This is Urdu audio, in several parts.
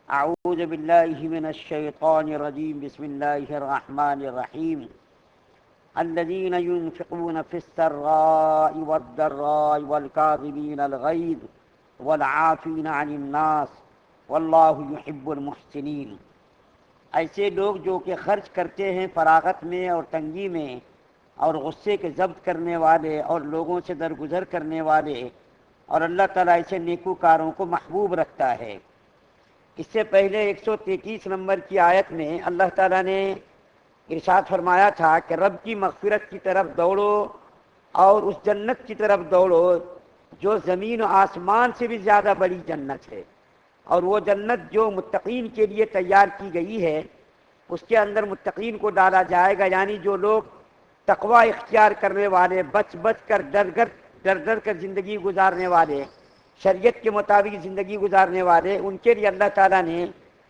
اعوذ باللہ من الشیطان الرجیم بسم اللہ الرحمن الرحیم الذین ينفقون في السراء والضراء والكاظمین الغیظ والعافین عن الناس واللہ يحب المحسنین۔ ایسے لوگ جو کہ خرچ کرتے ہیں فراغت میں اور تنگی میں، اور غصے کے ضبط کرنے والے اور لوگوں سے درگزر کرنے والے، اور اللہ تعالیٰ ایسے نیکوکاروں کو محبوب رکھتا ہے۔ اس سے پہلے 133 نمبر کی آیت میں اللہ تعالیٰ نے ارشاد فرمایا تھا کہ رب کی مغفرت کی طرف دوڑو اور اس جنت کی طرف دوڑو جو زمین و آسمان سے بھی زیادہ بڑی جنت ہے، اور وہ جنت جو متقین کے لیے تیار کی گئی ہے، اس کے اندر متقین کو ڈالا جائے گا، یعنی جو لوگ تقوی اختیار کرنے والے، بچ کر ڈر کر زندگی گزارنے والے، شریعت کے مطابق زندگی گزارنے والے، ان کے لیے اللہ تعالیٰ نے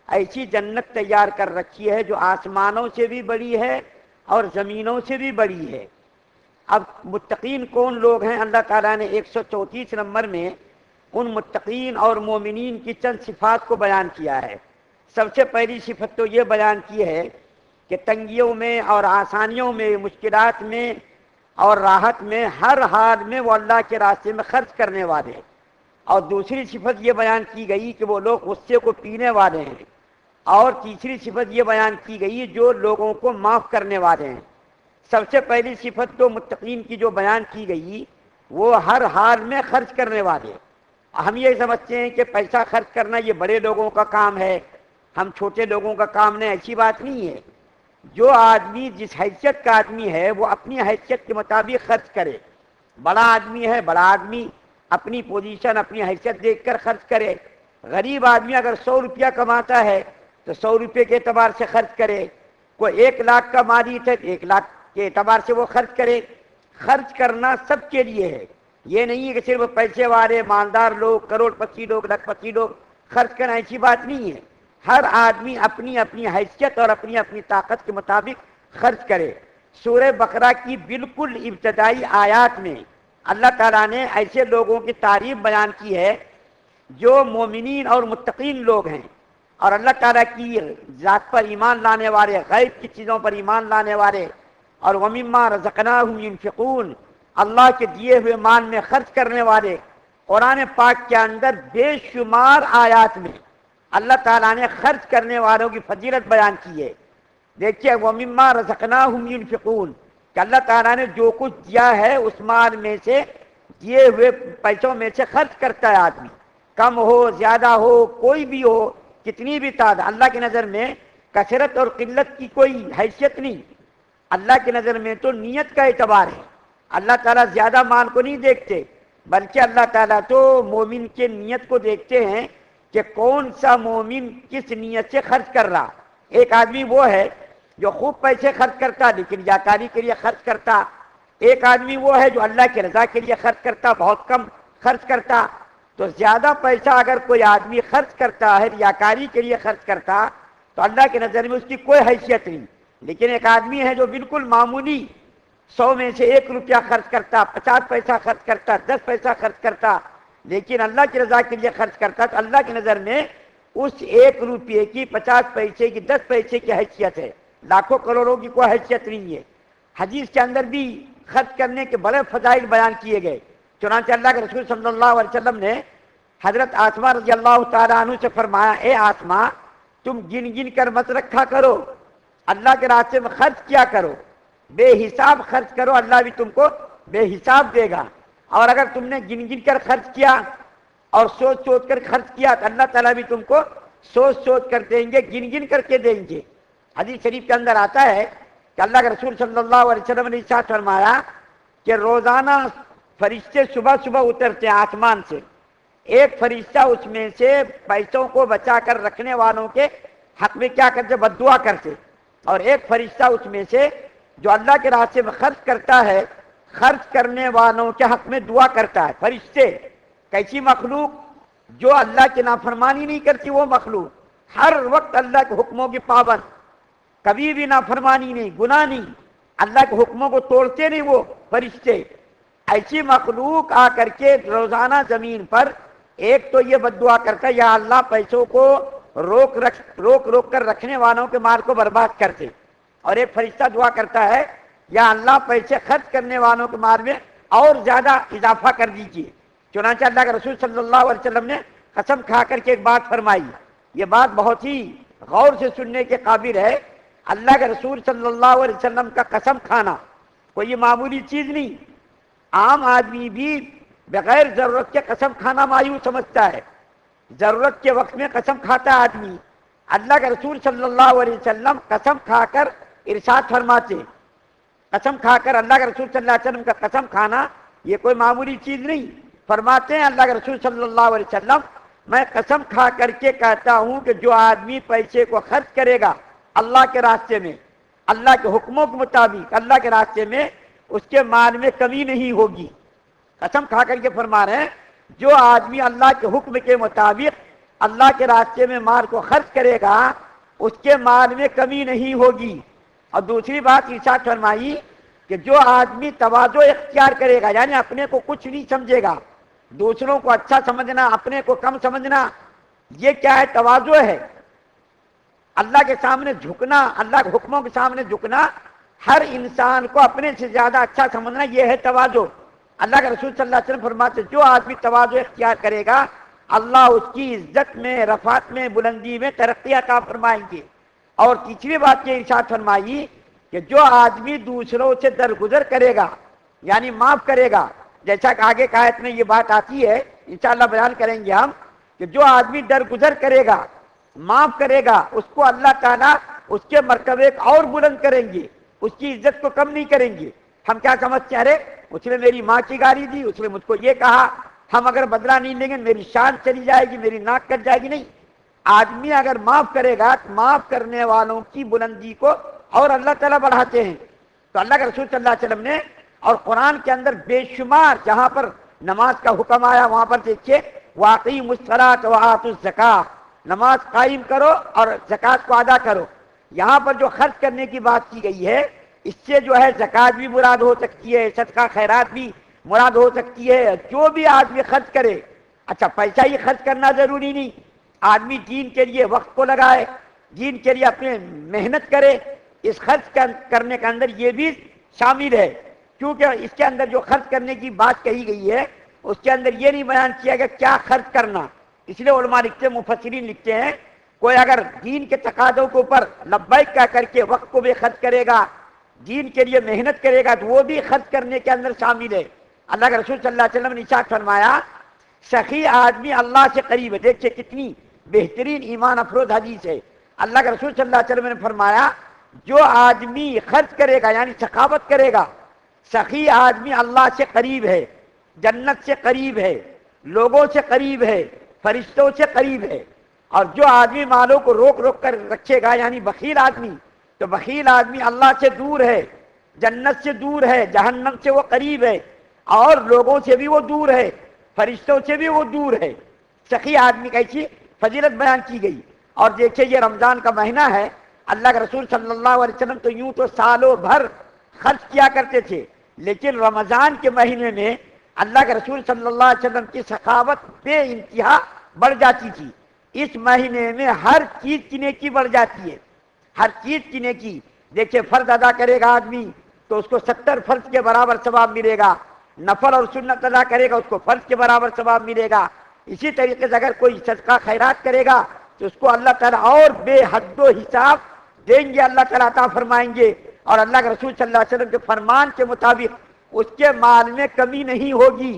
ایسی جنت تیار کر رکھی ہے جو آسمانوں سے بھی بڑی ہے اور زمینوں سے بھی بڑی ہے۔ اب متقین کون لوگ ہیں؟ اللہ تعالیٰ نے 134 نمبر میں ان متقین اور مومنین کی چند صفات کو بیان کیا ہے۔ سب سے پہلی صفت تو یہ بیان کی ہے کہ تنگیوں میں اور آسانیوں میں، مشکلات میں اور راحت میں، ہر حال میں وہ اللہ کے راستے میں خرچ کرنے والے ہیں۔ اور دوسری صفت یہ بیان کی گئی کہ وہ لوگ غصے کو پینے والے ہیں، اور تیسری صفت یہ بیان کی گئی جو لوگوں کو معاف کرنے والے ہیں۔ سب سے پہلی صفت تو متقین کی جو بیان کی گئی وہ ہر حال میں خرچ کرنے والے۔ ہم یہ سمجھتے ہیں کہ پیسہ خرچ کرنا یہ بڑے لوگوں کا کام ہے، ہم چھوٹے لوگوں کا کام نہیں، ایسی بات نہیں ہے۔ جو آدمی جس حیثیت کا آدمی ہے وہ اپنی حیثیت کے مطابق خرچ کرے۔ بڑا آدمی ہے، بڑا آدمی اپنی پوزیشن، اپنی حیثیت دیکھ کر خرچ کرے۔ غریب آدمی اگر 100 روپیہ کماتا ہے تو 100 روپے کے اعتبار سے خرچ کرے۔ کوئی 1 لاکھ کا مالک ہے تو 1 لاکھ کے اعتبار سے وہ خرچ کرے۔ خرچ کرنا سب کے لیے ہے، یہ نہیں ہے کہ صرف پیسے والے مالدار لوگ، کروڑ پتی لوگ، لاکھ پتی لوگ خرچ کرنا، ایسی بات نہیں ہے۔ ہر آدمی اپنی اپنی حیثیت اور اپنی اپنی طاقت کے مطابق خرچ کرے۔ سورہ بقرہ کی بالکل ابتدائی آیات میں اللہ تعالیٰ نے ایسے لوگوں کی تعریف بیان کی ہے جو مومنین اور متقین لوگ ہیں، اور اللہ تعالیٰ کی ذات پر ایمان لانے والے، غیب کی چیزوں پر ایمان لانے والے، اور وَمِمَّا رَزَقْنَاهُمْ يُنْفِقُونَ، اللہ کے دیے ہوئے مال میں خرچ کرنے والے۔ قرآن پاک کے اندر بے شمار آیات میں اللہ تعالیٰ نے خرچ کرنے والوں کی فضیلت بیان کی ہے۔ دیکھیے وَمِمَّا رَزَقْنَاهُمْ يُنْفِقُونَ کہ اللہ تعالیٰ نے جو کچھ دیا ہے اس مال میں سے، دیے ہوئے پیسوں میں سے خرچ کرتا ہے آدمی، کم ہو زیادہ ہو کوئی بھی ہو، کتنی بھی تعداد، اللہ کی نظر میں کثرت اور قلت کی کوئی حیثیت نہیں۔ اللہ کی نظر میں تو نیت کا اعتبار ہے۔ اللہ تعالیٰ زیادہ مال کو نہیں دیکھتے، بلکہ اللہ تعالیٰ تو مومن کے نیت کو دیکھتے ہیں کہ کون سا مومن کس نیت سے خرچ کر رہا۔ ایک آدمی وہ ہے جو خوب پیسے خرچ کرتا لیکن ریاکاری کے لیے خرچ کرتا، ایک آدمی وہ ہے جو اللہ کی رضا کے لیے خرچ کرتا، بہت کم خرچ کرتا۔ تو زیادہ پیسہ اگر کوئی آدمی خرچ کرتا ہے، ریاکاری کے لیے خرچ کرتا، تو اللہ کی نظر میں اس کی کوئی حیثیت نہیں۔ لیکن ایک آدمی ہے جو بالکل معمولی 100 میں سے 1 روپیہ خرچ کرتا، 50 پیسہ خرچ کرتا، 10 پیسہ خرچ کرتا، لیکن اللہ کی رضا کے لیے خرچ کرتا، تو اللہ کی نظر میں اس 1 روپے کی، 50 پیسے کی، 10 پیسے کی حیثیت ہے، لاکھوں کروڑوں کی کوئی حیثیت نہیں ہے۔ حدیث کے اندر بھی خرچ کرنے کے بڑے فضائل بیان کیے گئے۔ چنانچہ اللہ کے رسول صلی اللہ علیہ وسلم نے حضرت آسمہ رضی اللہ تعالیٰ عنہ سے فرمایا، اے آسمہ تم گن گن کر مت رکھا کرو، اللہ کے راستے میں خرچ کیا کرو، بے حساب خرچ کرو، اللہ بھی تم کو بے حساب دے گا۔ اور اگر تم نے گن گن کر خرچ کیا اور سوچ سوچ کر خرچ کیا تو اللہ تعالیٰ بھی تم کو سوچ سوچ کر دیں گے، گن گن کر کے دیں گے۔ حدیث شریف کے اندر آتا ہے کہ اللہ کے رسول صلی اللہ علیہ وسلم نے ارشاد فرمایا کہ روزانہ فرشتے صبح صبح اترتے ہیں آسمان سے، ایک فرشتہ اس میں سے پیسوں کو بچا کر رکھنے والوں کے حق میں کیا کرتے؟ بد دعا کرتے، اور ایک فرشتہ اس میں سے جو اللہ کے راستے میں خرچ کرتا ہے، خرچ کرنے والوں کے حق میں دعا کرتا ہے۔ فرشتے کیسی مخلوق؟ جو اللہ کی نافرمانی نہیں کرتی وہ مخلوق، ہر وقت اللہ کے حکموں کی پابند، کبھی بھی نافرمانی نہیں، گناہ نہیں، اللہ کے حکموں کو توڑتے نہیں وہ فرشتے۔ ایسی مخلوق آ کر کے روزانہ زمین پر ایک تو یہ بد دعا کرتا ہے، یا اللہ پیسوں کو روک روک کر رکھنے والوں کے مال کو برباد کرتے، اور ایک فرشتہ دعا کرتا ہے یا اللہ پیسے خرچ کرنے والوں کے مال میں اور زیادہ اضافہ کر دیجیے۔ چنانچہ اللہ کے رسول صلی اللہ علیہ وسلم نے قسم کھا کر کے ایک بات فرمائی، یہ بات بہت ہی غور سے سننے کے قابل ہے۔ اللہ کے رسول صلی اللہ علیہ وسلم کا قسم کھانا کوئی یہ معمولی چیز نہیں، عام آدمی بھی بغیر ضرورت کے قسم کھانا مایوس سمجھتا ہے، ضرورت کے وقت میں قسم کھاتا ہے آدمی۔ اللہ کے رسول صلی اللہ علیہ وسلم قسم کھا کر ارشاد فرماتے، قسم کھا کر اللہ کے رسول صلی اللہ علیہ وسلم کا قسم کھانا یہ کوئی معمولی چیز نہیں۔ فرماتے ہیں اللہ کے رسول صلی اللہ علیہ وسلم، میں قسم کھا کر کے کہتا ہوں کہ جو آدمی پیسے کو خرچ کرے گا اللہ کے راستے میں، اللہ کے حکموں کے مطابق اللہ کے راستے میں، اس کے مال میں کمی نہیں ہوگی۔ قسم کھا کر کے فرما رہے ہیں جو آدمی اللہ کے حکم کے مطابق اللہ کے راستے میں مال کو خرچ کرے گا اس کے مال میں کمی نہیں ہوگی۔ اور دوسری بات ارشاد فرمائی کہ جو آدمی تواضع اختیار کرے گا، یعنی اپنے کو کچھ نہیں سمجھے گا، دوسروں کو اچھا سمجھنا اپنے کو کم سمجھنا، یہ کیا ہے؟ تواضع ہے۔ اللہ کے سامنے جھکنا، اللہ کے حکموں کے سامنے جھکنا، ہر انسان کو اپنے سے زیادہ اچھا سمجھنا، یہ ہے تواضع۔ اللہ کے رسول صلی اللہ علیہ وسلم فرماتے جو آدمی تواضع اختیار کرے گا اللہ اس کی عزت میں، رفعت میں، بلندی میں ترقی عطا فرمائیں گے۔ اور تیسری بات یہ ارشاد فرمائی کہ جو آدمی دوسروں سے درگزر کرے گا، یعنی معاف کرے گا، جیسا کہ آگے کی آیت میں یہ بات آتی ہے انشاءاللہ بیان کریں گے ہم، کہ جو آدمی درگزر کرے گا، معاف کرے گا، اس کو اللہ تعالیٰ اس کے مرتبے کو اور بلند کریں گے، اس کی عزت کو کم نہیں کریں گے۔ ہم کیا سمجھتے ہیں؟ ارے اس نے میری ماں کی گالی دی، اس نے مجھ کو یہ کہا، ہم اگر بدلہ نہیں لیں گے میری شان چلی جائے گی، میری ناک کٹ جائے گی۔ نہیں، آدمی اگر معاف کرے گا تو معاف کرنے والوں کی بلندی کو اور اللہ تعالیٰ بڑھاتے ہیں۔ تو اللہ کے رسول صلی اللہ علیہ وسلم نے اور قرآن کے اندر بے شمار جہاں پر نماز کا حکم آیا وہاں پر دیکھیے وَأَقِیمُوا الصَّلَاةَ وَآتُوا الزَّکَاةَ، نماز قائم کرو اور زکوٰۃ کو ادا کرو۔ یہاں پر جو خرچ کرنے کی بات کی گئی ہے اس سے جو ہے زکوٰۃ بھی مراد ہو سکتی ہے، صدقہ خیرات بھی مراد ہو سکتی ہے، جو بھی آدمی خرچ کرے۔ اچھا پیسہ ہی خرچ کرنا ضروری نہیں، آدمی دین کے لیے وقت کو لگائے، دین کے لیے اپنے محنت کرے، اس خرچ کرنے کے اندر یہ بھی شامل ہے، کیونکہ اس کے اندر جو خرچ کرنے کی بات کہی گئی ہے اس کے اندر یہ نہیں بیان کیا کہ کیا خرچ کرنا۔ اس لیے علماء لکھتے ہیں، مفسرین لکھتے ہیں، کوئی اگر دین کے تقاضوں کے اوپر لبیک کہہ کر کے وقت کو بھی خرچ کرے گا، دین کے لیے محنت کرے گا تو وہ بھی خرچ کرنے کے اندر شامل ہے۔ اللہ کے رسول صلی اللہ علیہ وسلم نے ارشاد فرمایا سخی آدمی اللہ سے قریب ہے۔ دیکھیے کتنی بہترین ایمان افروز حدیث ہے۔ اللہ کے رسول صلی اللہ علیہ وسلم نے فرمایا جو آدمی خرچ کرے گا یعنی سخاوت کرے گا، سخی آدمی اللہ سے قریب ہے، جنت سے قریب ہے، لوگوں سے قریب ہے، فرشتوں سے قریب ہے۔ اور جو آدمی مالوں کو روک روک کر رکھے گا یعنی بخیل آدمی، تو بخیل آدمی اللہ سے دور ہے، جنت سے دور ہے، جہنم سے وہ قریب ہے، اور لوگوں سے بھی وہ دور ہے، فرشتوں سے بھی وہ دور ہے۔ سخی آدمی کی ایسی فضیلت بیان کی گئی۔ اور دیکھیے یہ رمضان کا مہینہ ہے، اللہ کے رسول صلی اللہ علیہ وسلم تو یوں تو سالوں بھر خرچ کیا کرتے تھے، لیکن رمضان کے مہینے میں اللہ کے رسول صلی اللہ علیہ وسلم کی سخاوت بے انتہا بڑھ جاتی تھی۔ اس مہینے میں ہر چیز کی نیکی بڑھ جاتی ہے، ہر چیز کی نیکی۔ دیکھیے فرض ادا کرے گا آدمی تو اس کو 70 فرض کے برابر ثواب ملے گا، نفل اور سنت ادا کرے گا اس کو فرض کے برابر ثواب ملے گا۔ اسی طریقے سے اگر کوئی صدقہ خیرات کرے گا تو اس کو اللہ تعالیٰ اور بے حد و حساب دیں گے، اللہ تعالیٰ عطا فرمائیں گے۔ اور اللہ کے رسول صلی اللہ علیہ وسلم کے فرمان کے مطابق اس کے مال میں کمی نہیں ہوگی،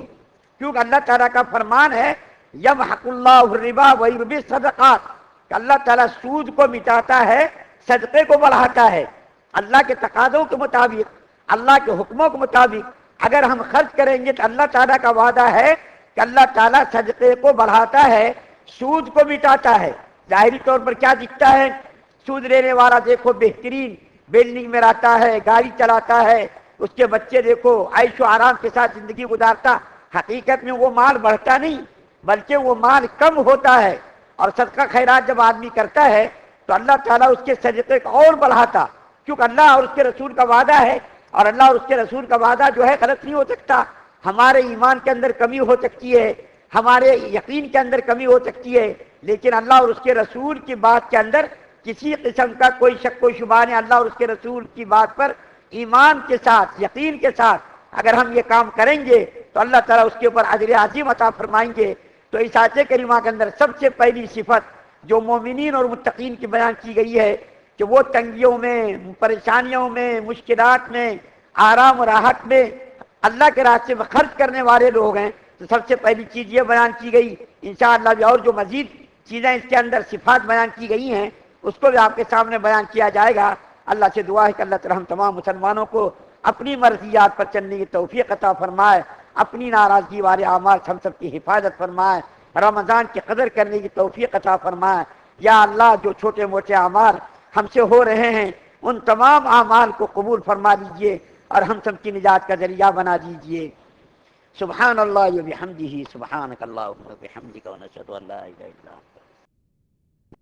کیونکہ اللہ تعالیٰ کا فرمان ہے یمحق اللہ الربا ویربی الصدقات، کہ اللہ تعالیٰ سود کو مٹاتا ہے، صدقے کو بڑھاتا ہے۔ اللہ کے تقاضوں کے مطابق، اللہ کے حکموں کے مطابق اگر ہم خرچ کریں گے تو اللہ تعالیٰ کا وعدہ ہے کہ اللہ تعالیٰ صدقے کو بڑھاتا ہے، سود کو مٹاتا ہے۔ ظاہری طور پر کیا دکھتا ہے؟ سود لینے والا دیکھو بہترین بلڈنگ میں رہتا ہے، گاڑی چلاتا ہے، اس کے بچے دیکھو عیش و آرام کے ساتھ زندگی گزارتا، حقیقت میں وہ مال بڑھتا نہیں بلکہ وہ مال کم ہوتا ہے۔ اور صدقہ خیرات جب آدمی کرتا ہے تو اللہ تعالیٰ اس کے صدقے کو اور بڑھاتا، کیونکہ اللہ اور اس کے رسول کا وعدہ ہے، اور اللہ اور اس کے رسول کا وعدہ جو ہے غلط نہیں ہو سکتا۔ ہمارے ایمان کے اندر کمی ہو سکتی ہے، ہمارے یقین کے اندر کمی ہو سکتی ہے، لیکن اللہ اور اس کے رسول کی بات کے اندر کسی قسم کا کوئی شک و شبہ نہیں۔ اللہ اور اس کے رسول کی بات پر ایمان کے ساتھ، یقین کے ساتھ اگر ہم یہ کام کریں گے تو اللہ تعالیٰ اس کے اوپر اجر عظیم عطا فرمائیں گے۔ تو اس آیت کریمہ کے اندر سب سے پہلی صفت جو مومنین اور متقین کی بیان کی گئی ہے کہ وہ تنگیوں میں، پریشانیوں میں، مشکلات میں، آرام و راحت میں اللہ کے راستے میں خرچ کرنے والے لوگ ہیں۔ تو سب سے پہلی چیز یہ بیان کی گئی، انشاءاللہ بھی اور جو مزید چیزیں اس کے اندر صفات بیان کی گئی ہیں اس کو بھی آپ کے سامنے بیان کیا جائے گا۔ اللہ سے دعا ہے کہ اللہ تعالی ہم تمام مسلمانوں کو اپنی مرضیات پر چلنے کی توفیق عطا فرمائے، اپنی ناراضگی والے اعمال ہم سب کی حفاظت فرمائے، رمضان کی قدر کرنے کی توفیق عطا فرمائے۔ یا اللہ جو چھوٹے موٹے اعمال ہم سے ہو رہے ہیں ان تمام اعمال کو قبول فرما لیجئے اور ہم سب کی نجات کا ذریعہ بنا دیجئے۔ سبحان اللہ و بحمدہ، سبحانک اللہم و بحمدک، ونشہد ان لا الہ الا انت۔